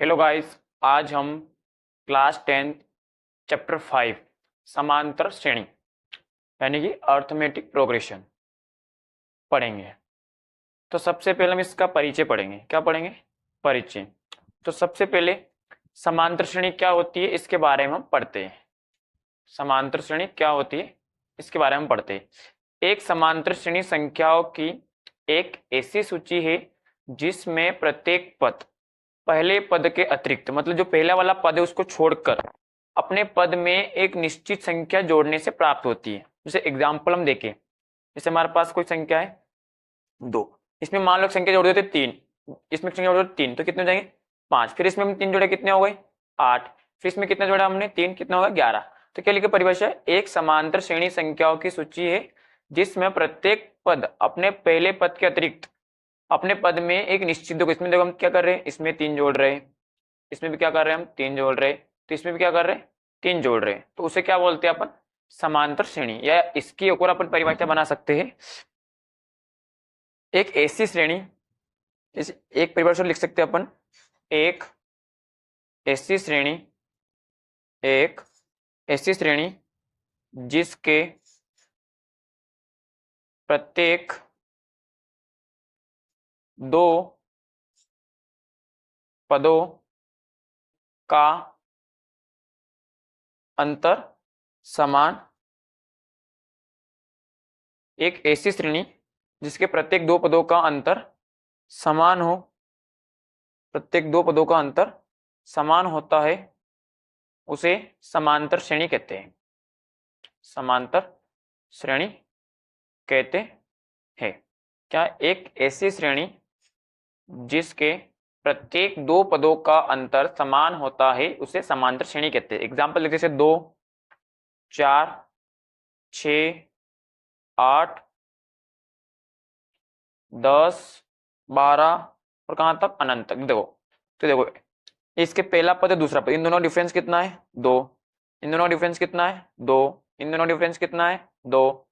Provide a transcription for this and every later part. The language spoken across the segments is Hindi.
हेलो गाइस, आज हम क्लास 10 चैप्टर 5 समांतर श्रेणी यानी कि अर्थमेटिक प्रोग्रेशन पढ़ेंगे। तो सबसे पहले हम इसका परिचय पढ़ेंगे। क्या पढ़ेंगे? परिचय। तो सबसे पहले समांतर श्रेणी क्या होती है इसके बारे में हम पढ़ते हैं। समांतर श्रेणी क्या होती है इसके बारे में पढ़ते हैं। एक समांतर श्रेणी संख्याओं की एक ऐसी सूची है जिसमें प्रत्येक पद पहले पद के अतिरिक्त, मतलब जो पहला वाला पद है उसको छोड़कर अपने पद में एक निश्चित संख्या जोड़ने से प्राप्त होती है। जैसे एग्जाम्पल हम देखें, जैसे हमारे पास कोई संख्या है 2, इसमें मान लो संख्या जोड़ देते 3, इसमें संख्या जोड़ 3 तो कितने हो जाएंगे? 5। फिर इसमें हम 3 जोड़े कितने हो गए? 8। फिर इसमें कितने जोड़ा हमने? 3, कितना होगा? 11। तो क्या लिखे परिभाषा? एक समांतर श्रेणी संख्याओं की सूची है जिसमें प्रत्येक पद अपने पहले पद के अतिरिक्त अपने पद में एक निश्चित, देखो इसमें देखो हम क्या कर रहे हैं, इसमें 3 जोड़ रहे हैं, इसमें भी क्या कर रहे हैं हम? 3 जोड़ रहे हैं, तो इसमें भी क्या कर रहे हैं? 3 जोड़ रहे हैं। तो उसे क्या बोलते हैं अपन? समांतर श्रेणी। या इसकी एक और अपन परिभाषा बना सकते हैं, एक ऐसी श्रेणी, एक परिभाषा लिख सकते हैं अपन, एक ऐसी श्रेणी, एक ऐसी श्रेणी जिसके प्रत्येक दो पदों का अंतर समान, एक ऐसी श्रेणी जिसके प्रत्येक दो पदों का अंतर समान हो, प्रत्येक दो पदों का अंतर समान होता है, उसे समांतर श्रेणी कहते हैं। समांतर श्रेणी कहते हैं। क्या? एक ऐसी श्रेणी जिसके प्रत्येक दो पदों का अंतर समान होता है उसे समांतर श्रेणी कहते हैं। एग्जाम्पल जैसे 2, 4, 6, 8, 10, 12 और कहां तक? अनंत तक। देखो तो देखो, इसके पहला पद है, दूसरा पद, इन दोनों डिफरेंस कितना है? 2। इन दोनों डिफरेंस कितना है? 2। इन दोनों डिफरेंस कितना है? 2।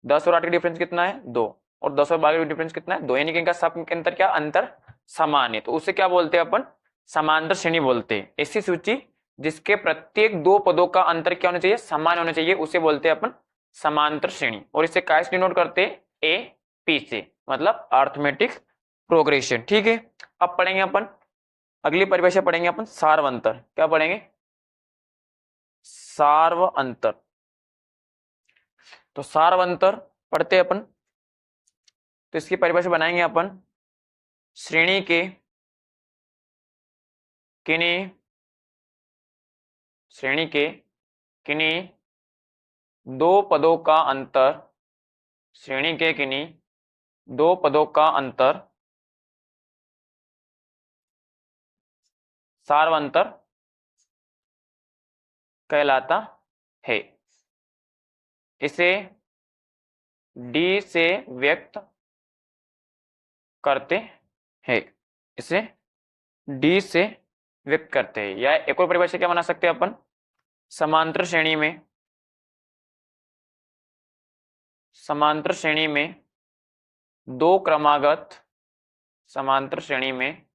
10 और 8 का डिफरेंस कितना है? 2। और 10 और 12 का डिफरेंस कितना है? 2। यानी कि इनका सब के अंतर क्या? अंतर समान है। तो उसे क्या बोलते हैं अपन? समांतर श्रेणी बोलते हैं। ऐसी सूची जिसके प्रत्येक दो पदों का अंतर क्या होना चाहिए? समान होना चाहिए, उसे बोलते हैं अपन समांतर श्रेणी। और इसे काय से डिनोट करते हैं? ए पी से, मतलब अर्थमेटिक प्रोग्रेशन। ठीक है। अब पढ़ेंगे अपन अगली परिभाषा, पढ़ेंगे अपन सार्व अंतर। क्या पढ़ेंगे? सार्व अंतर। तो सार्व अंतर पढ़ते अपन, तो इसकी परिभाषा बनाएंगे अपन, श्रेणी के किन्हीं, श्रेणी के किन्हीं दो पदों का अंतर, श्रेणी के किन्हीं दो पदों का अंतर सार्व अंतर कहलाता है। इसे डी से व्यक्त करते हैं, इसे डी से व्यक्त करते हैं। या एक और परिभाषा क्या बना सकते हैं अपन, समांतर श्रेणी में, समांतर श्रेणी में दो क्रमागत, समांतर श्रेणी में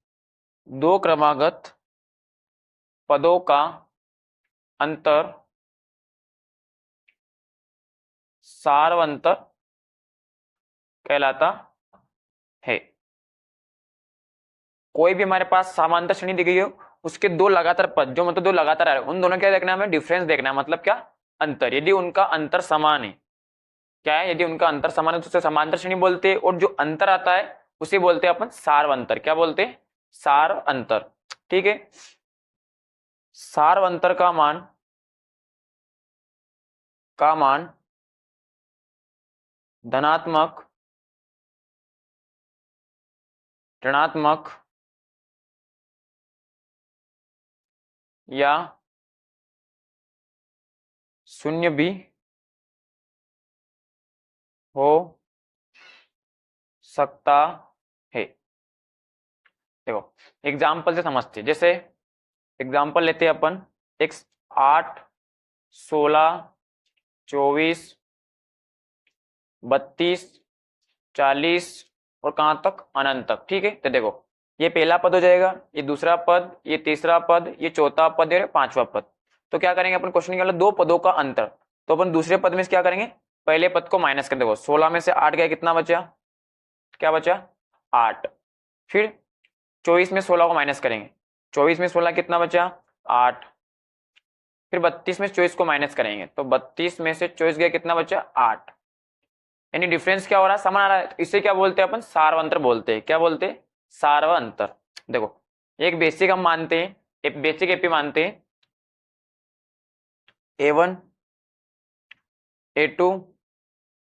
दो क्रमागत पदों का अंतर सार्व अंतर कहलाता है। कोई भी हमारे पास समांतर श्रेणी दी गई हो, उसके दो लगातार पद, जो मतलब दो लगातार आ रहे हैं, उन दोनों क्या देखना है हमें? डिफरेंस देखना है। मतलब क्या? अंतर। यदि उनका अंतर समान है, क्या है? यदि उनका अंतर समान है तो उसे समांतर श्रेणी बोलते हैं। और जो अंतर आता है उसे बोलते हैं अपन सार्व अंतर। क्या बोलते हैं? सार्व अंतर। ठीक है। सार्व अंतर का मान धनात्मक, ऋणात्मक या शून्य भी हो सकता है। देखो एग्जाम्पल से समझते, जैसे एग्जाम्पल लेते हैं अपन, एक 8, 16, 24, 32, 40 और कहां तक? अनंत तक। ठीक है। तो देखो ये पहला पद हो जाएगा, ये दूसरा पद, ये तीसरा पद, ये चौथा पद और पांचवा पद। तो क्या करेंगे अपन, क्वेश्चन निकाला दो पदों का अंतर, तो अपन दूसरे पद में से क्या करेंगे, पहले पद को माइनस कर देखो, 16 में से 8 गया, कितना बचा, क्या बचा 8। फिर 24 में 16 को माइनस करेंगे, 24 में 16 कितना बचा 8। फिर 32 में 24 को माइनस करेंगे, तो 32 में से 24 गया, कितना बचा 8। यानी डिफरेंस क्या हो रहा है, समान आ रहा है। तो इसे क्या बोलते हैं अपन, सार्वंतर बोलते हैं। क्या बोलते हैं, सार्वंतर। देखो एक बेसिक हम मानते हैं, एक बेसिक एपी मानते हैं, A1 A2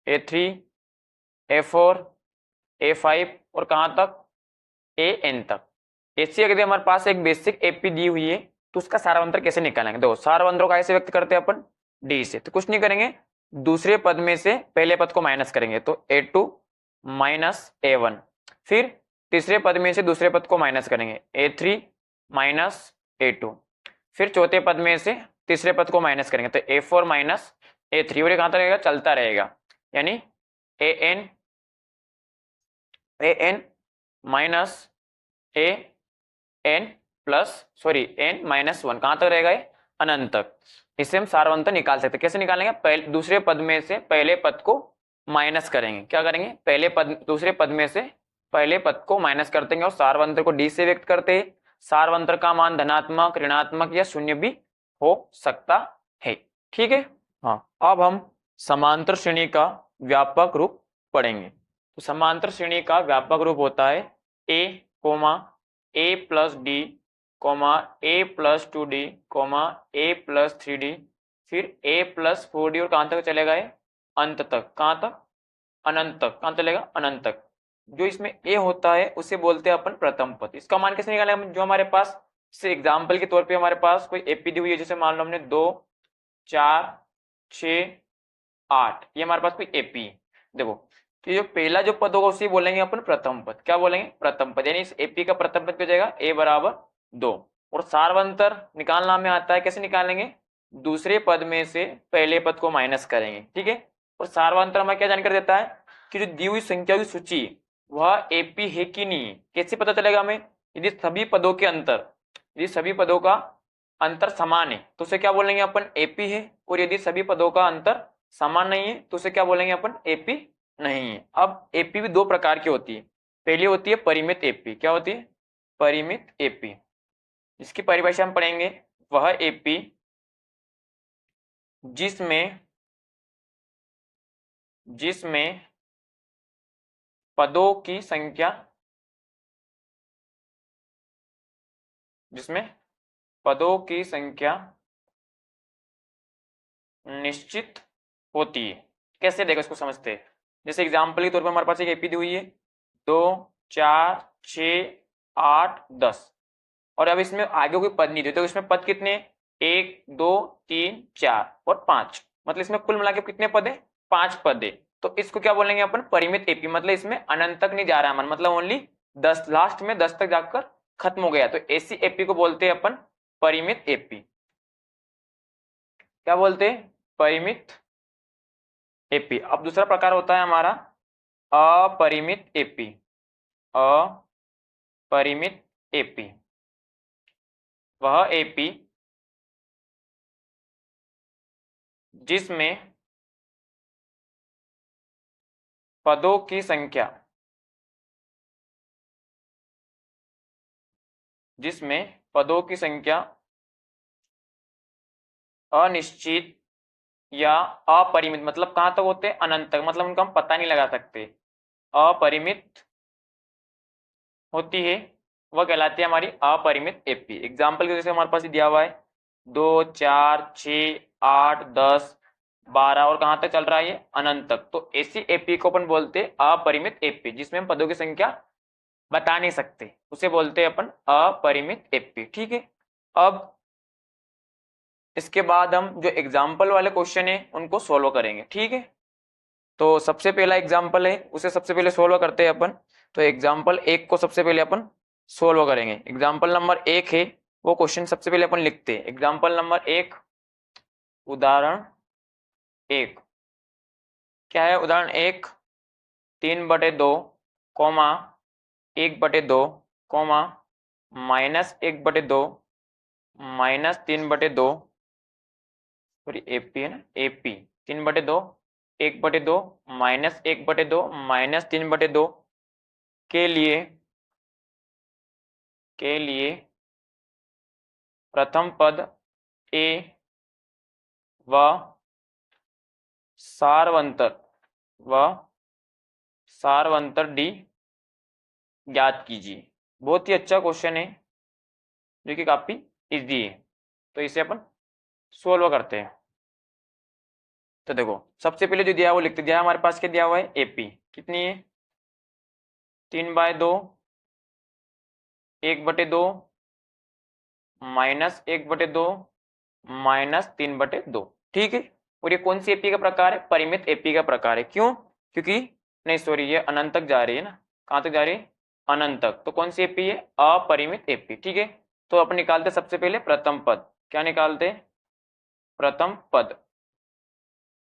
A3 A4 A5 और कहां तक AN तक। ऐसी अगर हमारे पास एक बेसिक एपी दी हुई है तो उसका सार्वंतर कैसे निकालेंगे, देखो सार्वंतरों का ऐसे व्यक्त करते हैं अपन डी से। तो कुछ नहीं करेंगे, दूसरे पद में से पहले पद को माइनस करेंगे, तो A2 माइनस A1। फिर तीसरे पद में से दूसरे पद को माइनस करेंगे, A3 माइनस A2। फिर चौथे पद में से तीसरे पद को माइनस करेंगे, तो A4 माइनस A3। और ये कहां तक रहेगा, चलता रहेगा। यानी AN minus AN plus N minus 1 कहां तक रहेगा, ये अनंत तक। इससे हम सार्वंतर निकाल सकते हैं। कैसे निकालेंगे, पहले दूसरे पद में से पहले पद को माइनस करेंगे। क्या करेंगे, पहले पद दूसरे पद में से पहले पद को माइनस करते हैं और सार्वंतर को डी से व्यक्त करते हैं। सार्वंतर का मान धनात्मक, ऋणात्मक या शून्य भी हो सकता है। ठीक है। हाँ, अब हम समांतर श्रेणी का व्यापक रूप पढ़ेंगे। तो समांतर श्रेणी का व्यापक रूप होता है A, A plus D, A plus 2D, A plus 3D, फिर A प्लस 4D और कहां तक चलेगा, अंत तक। कहां तक, अनंत तक। कहां चलेगा, अनंत तक। जो इसमें A होता है उसे बोलते हैं अपन प्रथम पद। इसका मान कैसे निकालेंगे, जो हमारे पास से एग्जाम्पल के तौर पे हमारे पास कोई एपी दी हुई है, जैसे मान लो हमने 2 4 6 8, ये हमारे पास कोई एपी है। देखो तो जो पहला जो पद होगा उसे बोलेंगे अपन प्रथम पद। क्या बोलेंगे, प्रथम पद। यानी इस एपी का प्रथम पद क्या हो जाएगा, A बराबर 2। और सार्वंतर निकालना में आता है, कैसे निकालेंगे, दूसरे पद में से पहले पद को माइनस करेंगे। ठीक है। और सार्वंतर हमें क्या जानकारी देता है कि जो दी हुई संख्या की सूची वह एपी है कि नहीं। कैसे पता चलेगा हमें, यदि सभी पदों के अंतर, यदि सभी पदों का अंतर समान है तो उसे क्या बोलेंगे अपन, एपी है। और यदि सभी पदों का अंतर समान नहीं है तो उसे क्या बोलेंगे अपन, एपी नहीं है। अब एपी भी दो प्रकार की होती है। पहली होती है परिमित एपी। क्या होती है, परिमित एपी। इसकी परिभाषा हम पढ़ेंगे, वह एपी जिसमें जिसमें पदों की संख्या, जिसमें पदों की संख्या निश्चित होती है। कैसे देखो इसको समझते हैं। जैसे एग्जाम्पल के तौर पर हमारे पास एक एपी दी हुई है 2 4 6 8 10, और अब इसमें आगे कोई पद नहीं दी, तो इसमें पद कितने, 1 2 3 4 और 5, मतलब इसमें कुल मिला के कितने पद है, 5 पद है। तो इसको क्या बोलेंगे अपन, परिमित एपी। मतलब इसमें अनंत तक नहीं जा रहा है, मतलब ओनली 10, लास्ट में 10 तक जाकर खत्म हो गया, तो ऐसी एपी को बोलते हैं अपन परिमित एपी। क्या बोलते हैं, परिमित एपी। अब दूसरा प्रकार होता है हमारा अपरिमित एपी। अपरिमित एपी वह एपी जिसमें पदों की संख्या, जिसमें पदों की संख्या अनिश्चित या अपरिमित, मतलब कहां तक होते हैं, अनंत तक, मतलब उनका हम पता नहीं लगा सकते, अपरिमित होती है, वह कहलाती है हमारी अपरिमित एपी। एग्जाम्पल के जैसे हमारे पास दिया हुआ है 2 4 6 8 10 12 और कहां तक चल रहा है ये, अनंत तक। तो ऐसी एपी को अपन बोलते हैं अपरिमित एपी, जिसमें हम पदों की संख्या बता नहीं सकते, उसे बोलते हैं अपन अपरिमित एपी। ठीक है। अब इसके बाद हम जो एग्जाम्पल वाले क्वेश्चन है उनको सोल्व करेंगे। ठीक है। तो सबसे पहला एग्जाम्पल है, उसे सबसे पहले सोल्व करते हैं अपन। तो एग्जाम्पल 1 को सबसे पहले अपन सोल्व करेंगे। एग्जाम्पल नंबर 1 है वो क्वेश्चन सबसे पहले अपन लिखते हैं। एग्जाम्पल नंबर 1, उदाहरण 1 क्या है, उदाहरण 1 3/2 कॉमा 1/2 कॉमा -1/2 -3/2, सॉरी एपी है ना, एपी 3/2 1/2 -1/2 -3/2 के लिए प्रथम पद ए व सारवंतर डी ज्ञात कीजिए। बहुत ही अच्छा क्वेश्चन है जो कि काफी इजी है, तो इसे अपन सोल्व करते हैं। तो देखो सबसे पहले जो दिया है वो लिखते दिया है हमारे पास, क्या दिया हुआ है, एपी कितनी है 3/2 1/2 -1/2 -3/2, ठीक है। और ये कौन सी एपी का प्रकार है, परिमित एपी का प्रकार है। क्यों, क्योंकि नहीं सॉरी ये अनंत तक जा रही है ना, कहां तक जा रही है, अनंत तक, तो कौन सी एपी है, अपरिमित एपी, ठीक है। तो अपन निकालते सबसे पहले प्रथम पद, क्या निकालते, प्रथम पद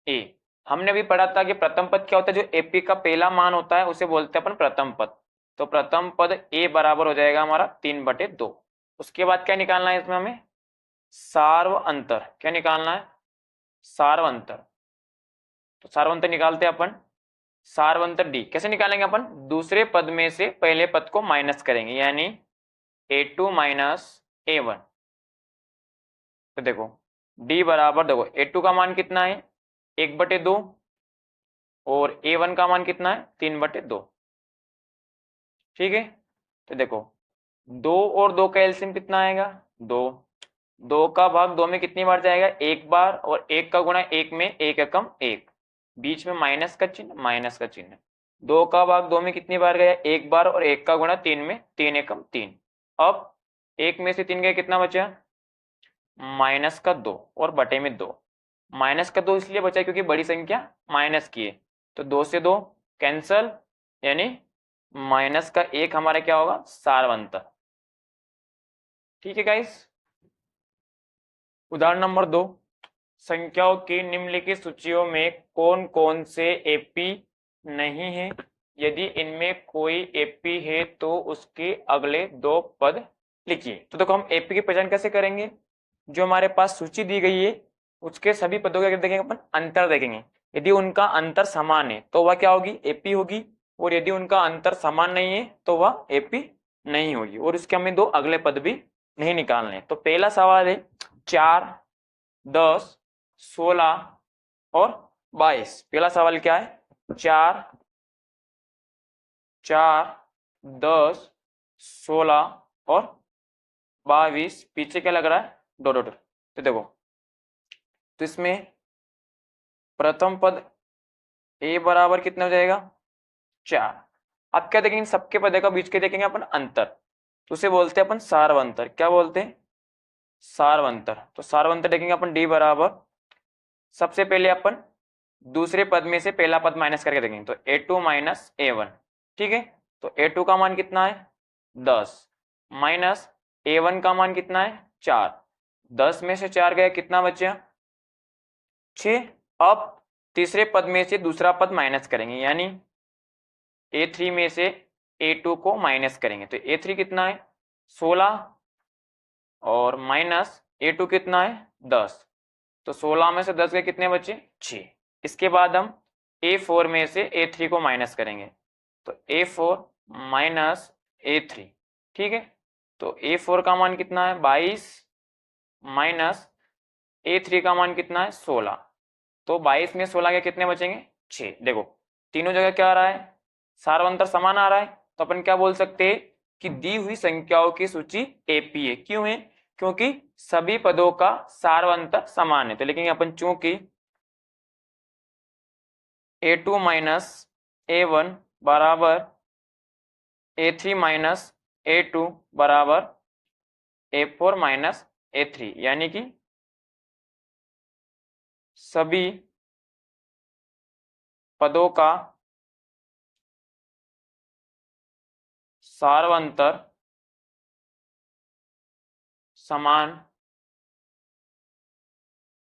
ए। हमने भी पढ़ा था कि प्रथम पद क्या होता है, जो एपी का पहला मान होता है उसे बोलते हैं अपन प्रथम पद। तो प्रथम पद ए बराबर हो जाएगा हमारा 3/2। उसके बाद क्या निकालना है इसमें हमें, सार्व अंतर, क्या निकालना है, सार्व अंतर। तो सार्व अंतर निकालते हैं अपन, सार्व अंतर डी कैसे निकालेंगे अपन, दूसरे पद में से पहले पद को माइनस करेंगे, यानी a2 माइनस a1। तो देखो d बराबर, देखो a2 का मान कितना है 1/2 और a1 का मान कितना है 3/2, ठीक है। तो देखो 2 और 2 का एलसीएम कितना आएगा, 2, 2 का भाग 2 में कितनी बार जाएगा, एक बार, और 1 का गुणा 1 में 1 एकम 1, बीच में माइनस का चिन्ह, माइनस का चिन्ह। 2 का भाग 2 में कितनी बार गया, एक बार, और 1 का गुणा 3 में 3 एकम 3। अब 1 में से 3 गया, कितना बचा, -2 और बटे में 2। -2 इसलिए बचा क्योंकि बड़ी संख्या माइनस की है, तो 2 से 2 कैंसल, यानी -1 हमारा क्या होगा, सार्वंतर, ठीक है गाइस। उदाहरण नंबर 2, संख्याओं की निम्नलिखित सूचियों में कौन कौन से एपी नहीं है, यदि इनमें कोई एपी है तो उसके अगले 2 पद लिखिए। तो देखो हम एपी की पहचान कैसे करेंगे, जो हमारे पास सूची दी गई है उसके सभी पदों का देखेंगे अपन, अंतर देखेंगे, यदि उनका अंतर समान है तो वह क्या होगी, एपी होगी, और यदि उनका अंतर समान नहीं है तो वह एपी नहीं होगी, और इसके हमें 2 अगले पद भी नहीं निकालने। तो पहला सवाल है 4 10 16 और 22। पहला सवाल क्या है, 4 10 16 और 22, पीछे क्या लग रहा है, डॉट डॉट। तो देखो, तो इसमें प्रथम पद ए बराबर कितना हो जाएगा, 4। अब क्या देखेंगे, सबके पदों का बीच के देखेंगे अपन अंतर, तो उसे बोलते हैं अपन सार्वंतर। क्या बोलते हैं, सार्वंतर। तो सार्वंतर देखेंगे अपन डी बराबर, सबसे पहले अपन दूसरे पद में से पहला पद माइनस करके देखेंगे, तो a2 माइनस a1, ठीक है। तो a2 का मान कितना है 10 माइनस a1 का मान कितना है 4, 10 में से 4 गया, कितना बचा 6। अब तीसरे पद में से दूसरा पद माइनस करेंगे, यानी a3 में से a2 को माइनस करेंगे, तो a3 कितना है 16 और माइनस a2 कितना है 10, तो 16 में से 10 गए, कितने बचे 6। इसके बाद हम a4 में से a3 को माइनस करेंगे, तो a4 माइनस a3, ठीक है। तो a4 का मान कितना है 22 माइनस a3 का मान कितना है 16, तो 22 में 16 के कितने बचेंगे 6। देखो तीनों जगह क्या आ रहा है, सार्वंतर समान आ रहा है, तो अपन क्या बोल सकते हैं कि दी हुई संख्याओं की सूची एपी है। क्यों है, क्योंकि सभी पदों का सार्वंतर समान है। तो लिखेंगे अपन, चूंकि a2 माइनस a1 बराबर a3 माइनस a2 बराबर a4 माइनस a3, यानी कि सभी पदों का सार्वंतर समान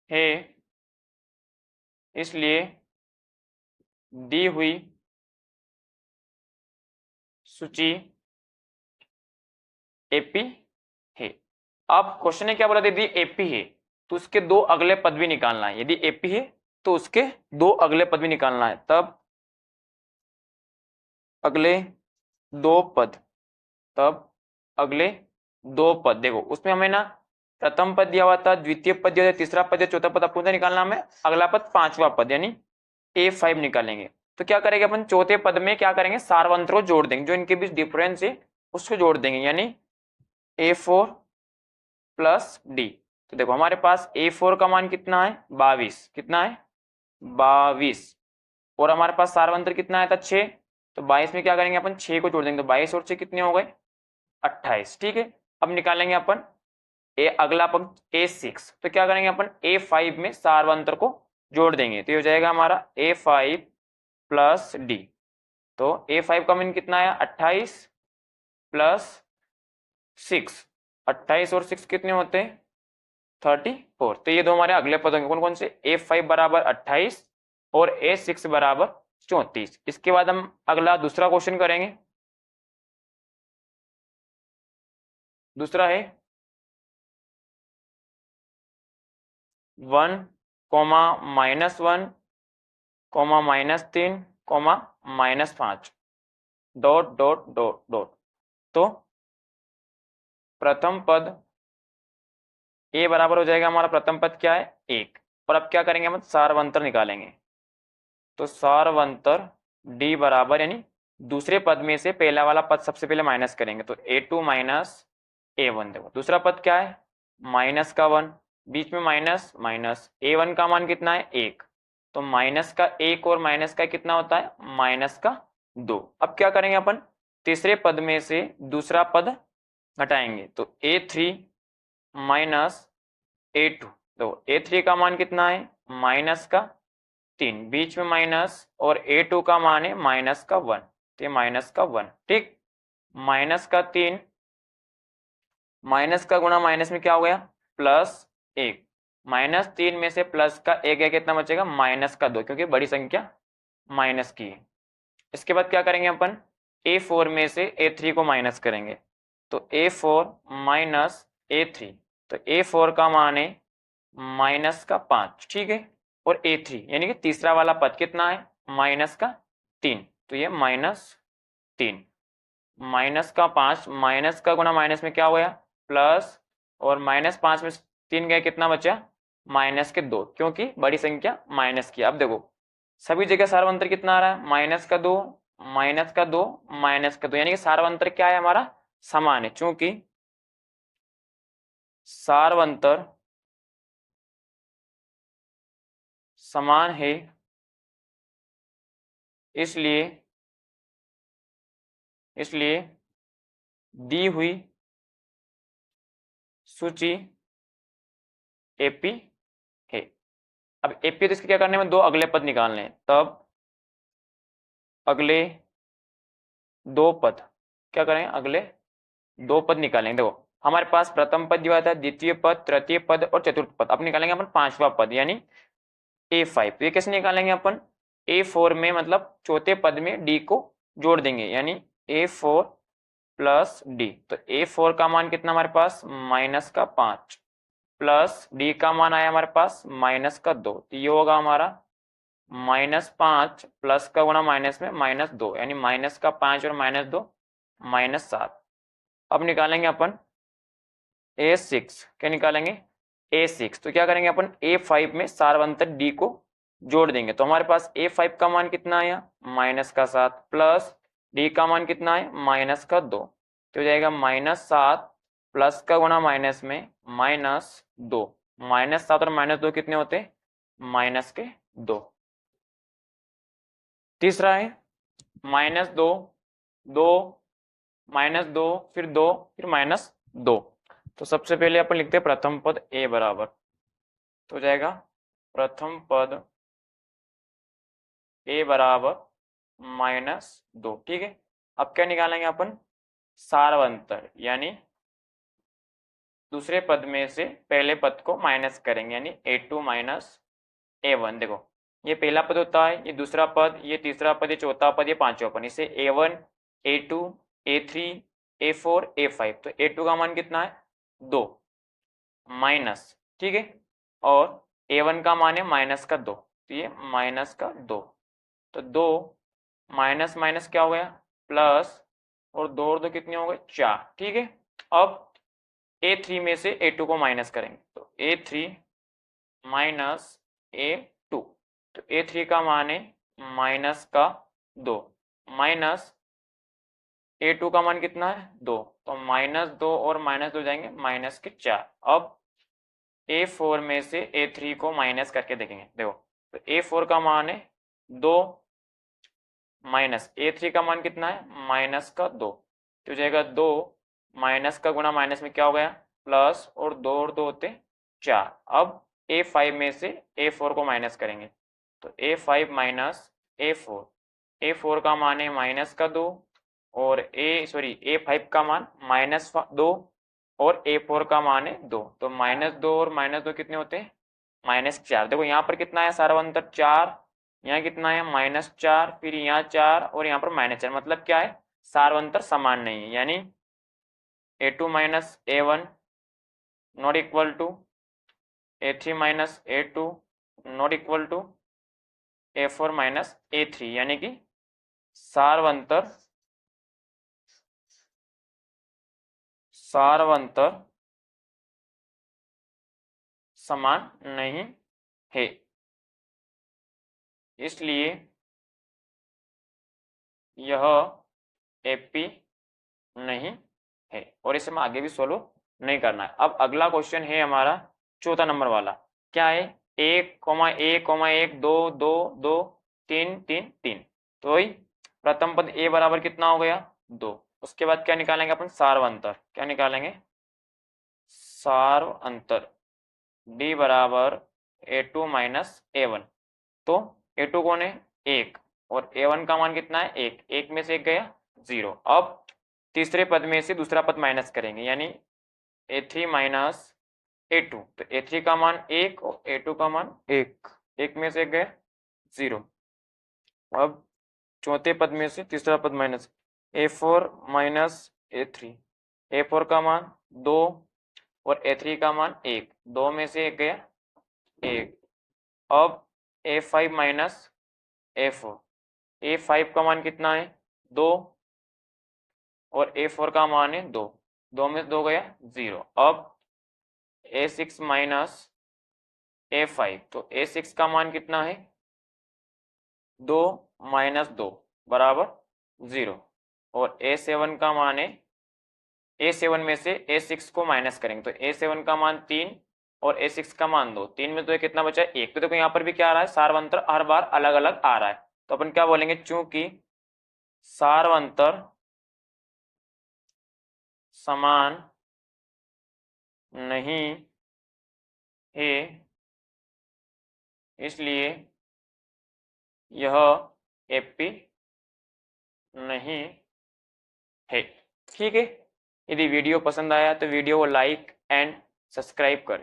है, इसलिए दी हुई सूची AP है। अब क्वेश्चन ने क्या बोला, दीदी AP है तो उसके दो अगले पद भी निकालना है। यदि AP है तो उसके दो अगले पद भी निकालना है, तब अगले दो पद, तब अगले दो पद। देखो उसमें हमें ना प्रथम पद दिया हुआ था, द्वितीय पद दिया हुआ था, तीसरा पद या चौथा पद आपको निकालना, हमें अगला पद पांचवा पद यानी A5 निकालेंगे। तो क्या करेंगे अपन, चौथे पद में क्या करेंगे, सारवंत्र को जोड़ देंगे, जो इनके बीच डिफरेंस है उसको जोड़ देंगे, यानी A4 प्लस D। तो देखो हमारे पास A4 का मान कितना है 22, कितना है 22, और हमारे पास सारवंत्र कितना आया था 6, तो 22 में क्या करेंगे अपन 6 को जोड़ देंगे, तो 22 और 6 कितने हो गए 28। ठीक है, अब निकालेंगे अपन अगला पद A6, तो क्या करेंगे अपन A5 में सारवंत्र को जोड़ देंगे, तो ये हो जाएगा हमारा A5 प्लस D। तो A5 का मान कितना आया 28 प्लस 6, 28 और 6 कितने होते हैं 34। तो ये दो हमारे अगले पद होंगे, कौन कौन से, A5 बराबर 28 और A6 बराबर 34। इसके बाद हम अगला दूसरा क्वेश्चन करेंगे। दूसरा है 1, -1, -3, -5 डॉट डॉट डॉट डॉट। तो प्रथम पद A बराबर हो जाएगा, हमारा प्रथम पद क्या है 1, और अब क्या करेंगे हम सारवंतर निकालेंगे। तो सारवंतर D बराबर, यानी दूसरे पद में से पहला वाला पद सबसे पहले माइनस करेंगे, तो A2 माइनस A1। देखो दूसरा पद क्या है माइनस का 1, बीच में माइनस माइनस, A1 का मान कितना है 1, तो माइनस का 1 और माइनस का कितना होता है माइनस का 2। अब क्या करेंगे अपन, तीसरे पद में से दूसरा पद घटाएंगे, तो A3 माइनस A2, तो A3 का मान कितना है माइनस का 3, बीच में माइनस, और A2 का मान है माइनस का 1, तो ये माइनस का 1। ठीक, माइनस का 3, माइनस का गुणा माइनस में क्या हो गया प्लस 1, -3 में से प्लस का 1 गया, कितना बचेगा माइनस का 2, क्योंकि बड़ी संख्या माइनस की है। इसके बाद क्या करेंगे अपन, A4 में से A3 को माइनस करेंगे, तो A4 माइनस A3, तो A4 का मान है माइनस का 5। ठीक है, और A3 यानी कि तीसरा वाला पद कितना है माइनस का 3, तो ये -3, माइनस का 5, माइनस का गुणा माइनस में क्या हो गया प्लस, और -5 में 3 गए, कितना बचा माइनस के 2, क्योंकि बड़ी संख्या माइनस की। अब देखो सभी जगह सारवंतर कितना आ रहा है माइनस का 2, माइनस का 2, माइनस का 2, यानी कि सारवंतर क्या है हमारा समान है। चूंकि सारवंतर समान है, इसलिए इसलिए दी हुई सूची AP है। अब AP तो इसके क्या करने में दो अगले पद निकालने हैं, तब अगले दो पद क्या करें, अगले दो पद निकालेंगे। देखो हमारे पास प्रथम पद दिया था, द्वितीय पद, तृतीय पद और चतुर्थ पद। अब निकालेंगे अपन पांचवा पद यानी A5। तो ये कैसे निकालेंगे अपन, A4 में मतलब चौथे पद में D को जोड़ देंगे, यानी A4 प्लस D। तो A4 का मान कितना हमारे पास -5 प्लस D का मान आया हमारे पास -2, तो ये होगा हमारा -5 प्लस का गुणा माइनस में -2, यानी -5 और -2 -7। अब निकालेंगे अपन A6, क्या निकालेंगे A6, तो क्या करेंगे अपन A5 में सारवंतर D को जोड़ देंगे, तो हमारे पास A5 का मान कितना आया -7 प्लस D का मान कितना है -2, तो हो जाएगा -7 प्लस का गुणा माइनस में -2, -7 और -2 कितने होते -2। तीसरा है -2, 2, -2, फिर 2, फिर -2। तो सबसे पहले अपन लिखते हैं प्रथम पद A बराबर, तो हो जाएगा प्रथम पद A बराबर -2। ठीक है, अब क्या निकालेंगे अपन सारवंतर, यानी दूसरे पद में से पहले पद को माइनस करेंगे, यानी A2 माइनस A1। देखो ये पहला पद होता है, ये दूसरा पद, ये तीसरा पद, ये चौथा पद, ये पांचवा पद, इसे A1, A2, A3, A4 A5, तो A2 का मान कितना है 2 माइनस, ठीक है, और A1 का मान है माइनस का 2, तो ये माइनस का 2, तो 2 माइनस माइनस क्या हो गया प्लस, और 2 और 2 कितने हो गए 4, ठीक है। अब A3 में से A2 को माइनस करेंगे, तो A3 माइनस A2, तो A3 का मान है माइनस का 2 माइनस A2 का मान कितना है 2, तो -2 और -2 जाएंगे माइनस के 4। अब A4 में से A3 को माइनस करके देखेंगे, देखो तो A4 का मान है 2 माइनस A3 का मान कितना है माइनस का 2, तो जाएगा 2 माइनस का गुना माइनस में क्या हो गया प्लस, और 2 और 2 होते 4। अब A5 में से A4 को माइनस करेंगे, तो A5 माइनस A4, A4 का मान है माइनस का 2 और A5 का मान -2 और A4 का मान है 2, तो -2 और -2 कितने होते हैं -4। देखो यहाँ पर कितना है सार्वंतर 4, यहाँ कितना है -4, फिर यहाँ 4 और यहाँ पर -4, मतलब क्या है सार्वंतर समान नहीं है, यानी A2 minus A1 not equal to A3 minus A2 not equal to A4 minus A3, यानी कि सार्वंतर समान नहीं है, इसलिए यह एपी नहीं है, और इसे मैं आगे भी सोल्व नहीं करना है। अब अगला क्वेश्चन है हमारा चौथा नंबर वाला, क्या है 1,1,1 2 2 2 3 3 3, तो वही प्रथम पद a बराबर कितना हो गया 2, उसके बाद क्या निकालेंगे अपन सार्वंतर, क्या निकालेंगे सार्वंतर d बराबर A2 माइनस A1, तो A2 कौन है 1 और A1 का मान कितना है 1, 1 में से 1 गया 0। अब तीसरे पद में से दूसरा पद माइनस करेंगे, यानी A3 माइनस A2, तो A3 का मान 1 और A2 का मान 1, 1 में से 1 गया 0। अब चौथे पद में से तीसरा पद minus A4 minus A3, A4 का मान 2 और A3 का मान 1, 2 में से 1 गया 1। अब A5 माइनस A4, A5 का मान कितना है 2 और A4 का मान है 2, 2 में से 2 गया 0। अब A6 माइनस A5, तो A6 का मान कितना है 2 माइनस 2 बराबर 0, और A7 का मान है, A7 में से A6 को माइनस करेंगे, तो A7 का मान 3 और A6 का मान 2, 3 में 2 कितना बचा है 1। तो देखो यहाँ पर भी क्या आ रहा है सार्वंतर हर बार अलग अलग आ रहा है, तो अपन क्या बोलेंगे चूंकि सार्वंतर समान नहीं है, इसलिए यह एपी नहीं है, ठीक है। यदि वीडियो पसंद आया तो वीडियो को लाइक एंड सब्सक्राइब करें।